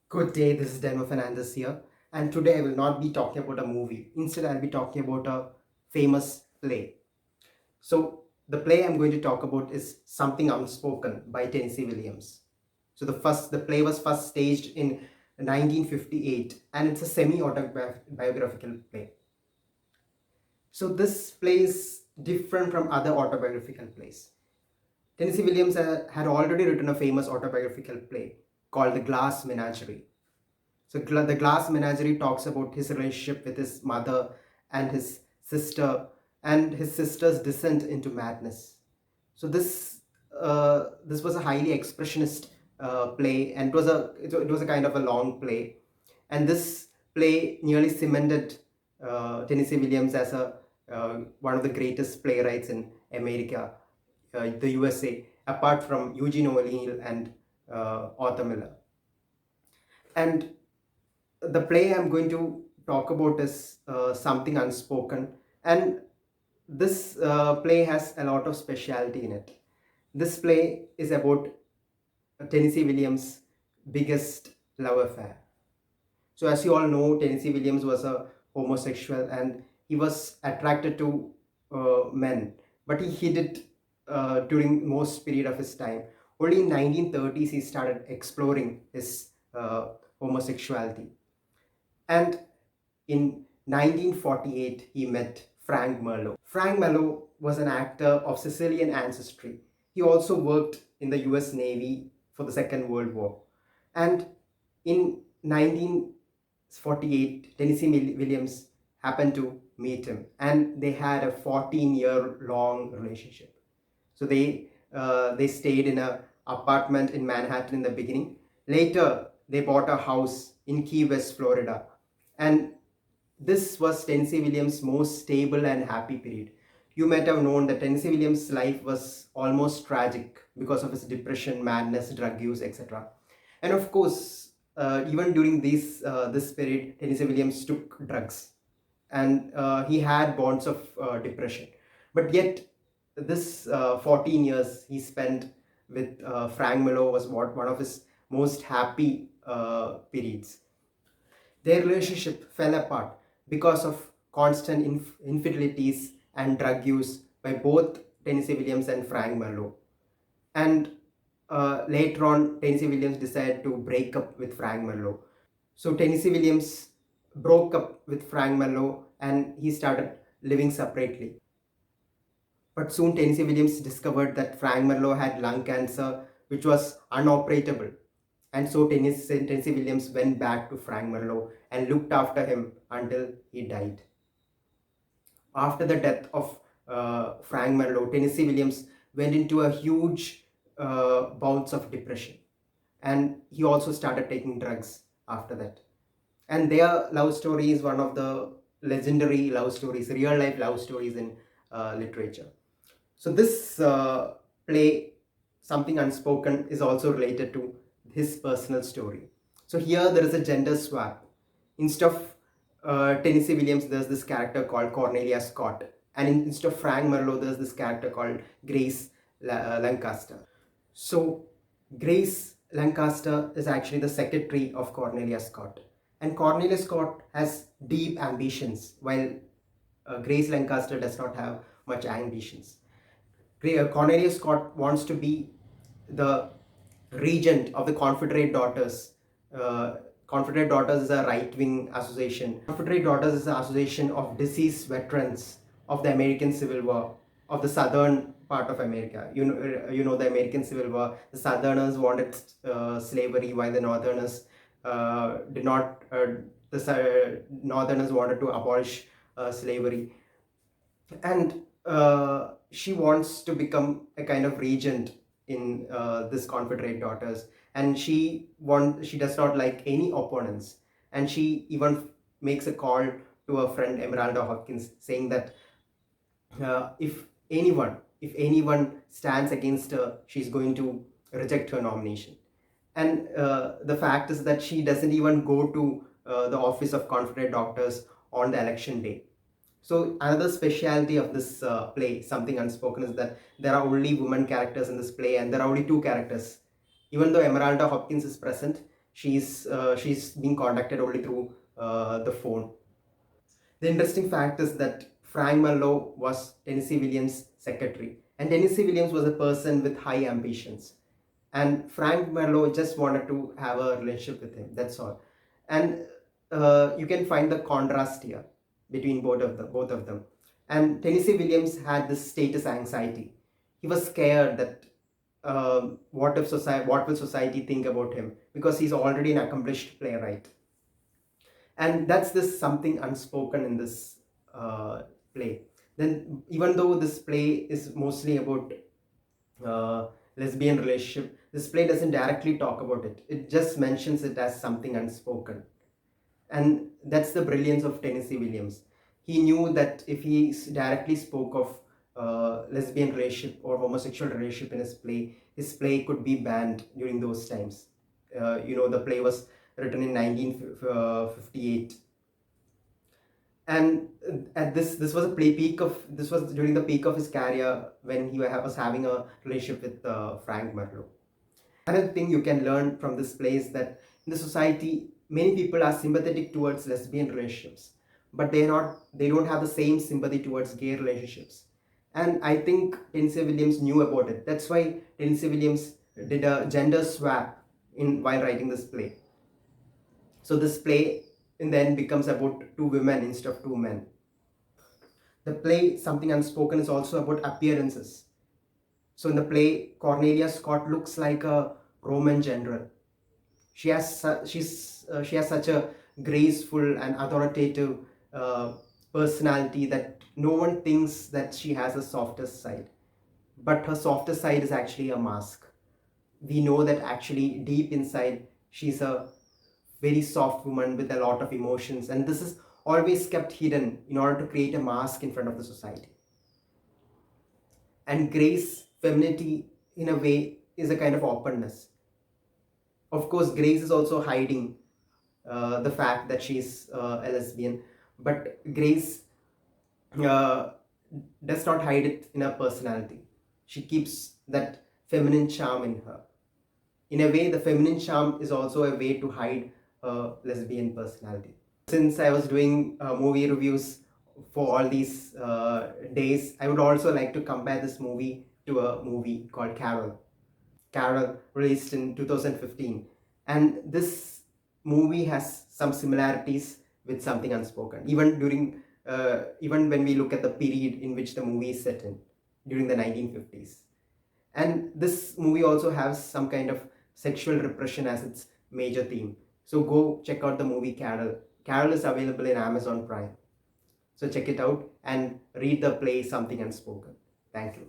Good day, this is Denver Fernandez here, and today I will not be talking about a movie. Instead, I'll be talking about a famous play. So, the play I'm going to talk about is Something Unspoken by Tennessee Williams. So, the play was first staged in 1958, and it's a semi-autobiographical play. So, this play is different from other autobiographical plays. Tennessee Williams had already written a famous autobiographical play called The Glass Menagerie. So the Glass Menagerie talks about his relationship with his mother and his sister and his sister's descent into madness. So this was a highly expressionist play, and it was a kind of a long play, and this play nearly cemented Tennessee Williams as a one of the greatest playwrights in America, the USA, apart from Eugene O'Neill and Arthur Miller. And the play I'm going to talk about is Something Unspoken, and this play has a lot of speciality in it. This play is about Tennessee Williams' biggest love affair. So, as you all know, Tennessee Williams was a homosexual and he was attracted to men, but he hid it during most period of his time. Only in 1930s he started exploring his homosexuality. And in 1948, he met Frank Merlo. Frank Merlo was an actor of Sicilian ancestry. He also worked in the US Navy for the Second World War. And in 1948, Tennessee Williams happened to meet him, and they had a 14-year-long relationship. So they stayed in an apartment in Manhattan in the beginning. Later, they bought a house in Key West, Florida, and this was Tennessee Williams' most stable and happy period. You might have known that Tennessee Williams' life was almost tragic because of his depression, madness, drug use, etc. And of course, even during this period, Tennessee Williams took drugs, and he had bonds of depression. But yet, this 14 years he spent with Frank Miller was one of his most happy periods. Their relationship fell apart because of constant infidelities and drug use by both Tennessee Williams and Frank Merlo. And later on, Tennessee Williams decided to break up with Frank Merlo. So Tennessee Williams broke up with Frank Merlo and he started living separately. But soon Tennessee Williams discovered that Frank Merlo had lung cancer, which was unoperatable. And so Tennessee Williams went back to Frank Merlo and looked after him until he died. After the death of Frank Merlo, Tennessee Williams went into a huge bouts of depression. And he also started taking drugs after that. And their love story is one of the legendary love stories, real life love stories in literature. So this play, Something Unspoken, is also related to his personal story. So here there is a gender swap. Instead of Tennessee Williams, there's this character called Cornelia Scott, and instead of Frank Merlo, there's this character called Grace Lancaster. So Grace Lancaster is actually the secretary of Cornelia Scott, and Cornelia Scott has deep ambitions, while Grace Lancaster does not have much ambitions. Cornelia Scott wants to be the regent of the Confederate Daughters. Confederate Daughters is a right-wing association. Confederate Daughters is an association of deceased veterans of the American Civil War, of the southern part of America. You know the American Civil War. The Southerners wanted slavery, while the Northerners did not. Northerners wanted to abolish slavery, and she wants to become a kind of regent in this Confederate Daughters, and she does not like any opponents, and she even makes a call to her friend Emeralda Hopkins, saying that if anyone stands against her, she's going to reject her nomination. And the fact is that she doesn't even go to the office of Confederate Daughters on the election day. So another specialty of this play, Something Unspoken, is that there are only women characters in this play, and there are only two characters. Even though Emeralda Hopkins is present, she's being contacted only through the phone. The interesting fact is that Frank Marlowe was Tennessee Williams' secretary, and Tennessee Williams was a person with high ambitions. And Frank Marlowe just wanted to have a relationship with him. That's all. And you can find the contrast here between both of them. And Tennessee Williams had this status anxiety. He was scared that what will society think about him, because he's already an accomplished playwright. And that's this something unspoken in this play. Then, even though this play is mostly about uh, lesbian relationship, this play doesn't directly talk about it. It just mentions it as something unspoken. And that's the brilliance of Tennessee Williams. He knew that if he directly spoke of lesbian relationship or homosexual relationship in his play could be banned during those times. The play was written in 1958, and at this was a play peak of this was during the peak of his career when he was having a relationship with Frank Marlowe. Another thing you can learn from this play is that in the society, many people are sympathetic towards lesbian relationships, but they don't have the same sympathy towards gay relationships. And I think Tennessee Williams knew about it. That's why Tennessee Williams did a gender swap in while writing this play. So this play in the end becomes about two women instead of two men. The play Something Unspoken is also about appearances. So in the play, Cornelia Scott looks like a Roman general. She has such a graceful and authoritative uh, personality that no one thinks that she has a softer side. But her softer side is actually a mask. We know that actually deep inside she's a very soft woman with a lot of emotions, and this is always kept hidden in order to create a mask in front of the society. And grace, femininity, in a way, is a kind of openness. Of course, Grace is also hiding the fact that she's a lesbian, but Grace uh, does not hide it in her personality. She keeps that feminine charm in her. In a way, the feminine charm is also a way to hide a lesbian personality. Since I was doing movie reviews for all these days, I would also like to compare this movie to a movie called Carol. Carol, released in 2015. And this movie has some similarities with Something Unspoken, even when we look at the period in which the movie is set in, during the 1950s. And this movie also has some kind of sexual repression as its major theme. So go check out the movie Carol. Carol is available in Amazon Prime. So check it out and read the play Something Unspoken. Thank you.